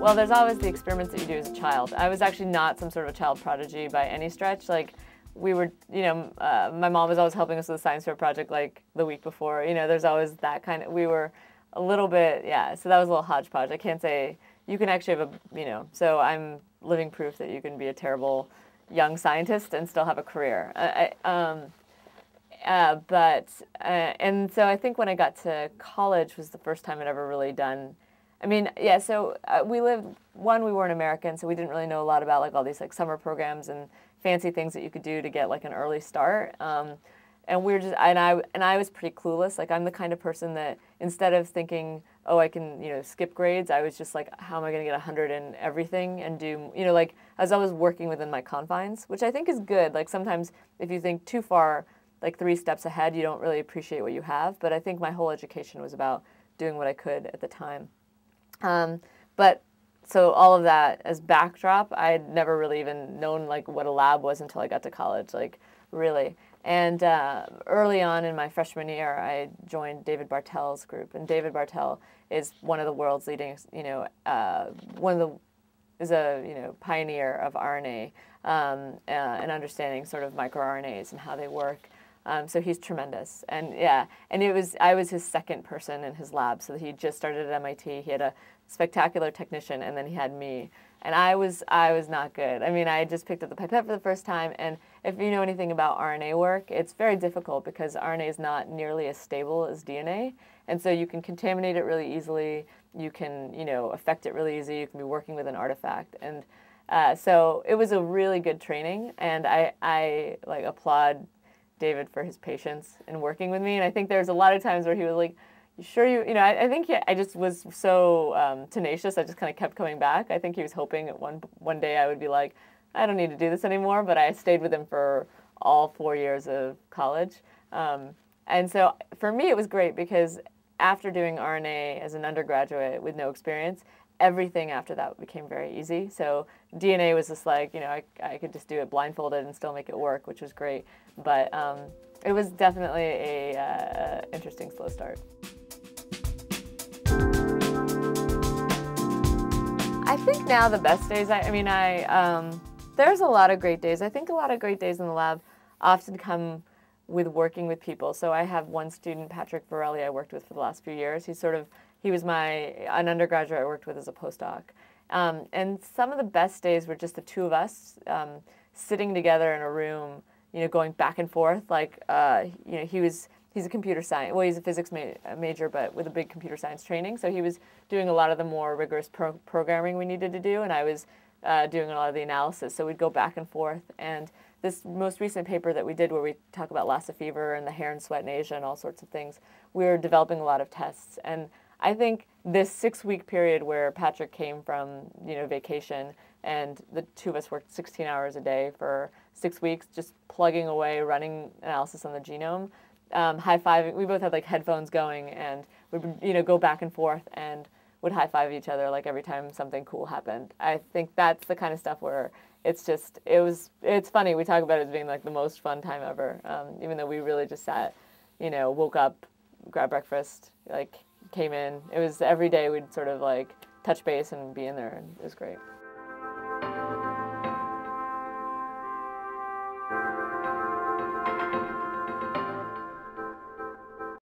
Well, there's always the experiments that you do as a child. I was actually not some sort of a child prodigy by any stretch. Like, we were, my mom was always helping us with a science fair project like the week before. There's always that kind of, we were a little bit, yeah, so that was a little hodgepodge. I can't say, you can actually have so I'm living proof that you can be a terrible young scientist and still have a career. And so I think when I got to college was the first time I'd ever really done, so we weren't American, so we didn't really know a lot about like all these like summer programs and fancy things that you could do to get like an early start. And we were just, and I was pretty clueless. Like, I'm the kind of person that instead of thinking, oh, I can, skip grades, I was just like, how am I going to get 100 in everything and do, like, I was always working within my confines, which I think is good. Like, sometimes if you think too far, like 3 steps ahead, you don't really appreciate what you have. But I think my whole education was about doing what I could at the time. But so all of that as backdrop, I had never really even known like what a lab was until I got to college, like really. And early on in my freshman year, I joined David Bartel's group, and David Bartel is one of the world's leading, is a pioneer of RNA and understanding sort of microRNAs and how they work. So he's tremendous, and yeah, and I was his second person in his lab. So he just started at MIT. He had a spectacular technician, and then he had me, and I was not good. I just picked up the pipette for the first time, and if you know anything about RNA work, it's very difficult because RNA is not nearly as stable as DNA, and so you can contaminate it really easily. You can affect it really easy. You can be working with an artifact, and so it was a really good training, and I like applaud David for his patience in working with me. And I think there's a lot of times where he was like, you sure I think I just was so tenacious. I just kind of kept coming back. I think he was hoping that one day I would be like, I don't need to do this anymore. But I stayed with him for all 4 years of college. And so for me, it was great because after doing RNA as an undergraduate with no experience, everything after that became very easy. So DNA was just like, I could just do it blindfolded and still make it work, which was great. But it was definitely a interesting slow start. I think now the best days, there's a lot of great days. I think a lot of great days in the lab often come with working with people. So I have one student, Patrick Borelli, I worked with for the last few years. He was an undergraduate I worked with as a postdoc. And some of the best days were just the two of us sitting together in a room, going back and forth. Like, he's a computer science, well, he's a physics major, but with a big computer science training. So he was doing a lot of the more rigorous programming we needed to do, and I was doing a lot of the analysis. So we'd go back and forth. And this most recent paper that we did where we talk about Lassa fever and the hair and sweat in Asia and all sorts of things, we were developing a lot of tests. And I think this 6-week period where Patrick came from, vacation, and the two of us worked 16 hours a day for 6 weeks, just plugging away, running analysis on the genome, high-fiving. We both had like headphones going, and we would, go back and forth and would high-five each other like every time something cool happened. I think that's the kind of stuff where it's funny. We talk about it as being like the most fun time ever, even though we really just sat, woke up, grabbed breakfast, like came in. It was every day we'd sort of like touch base and be in there, and it was great.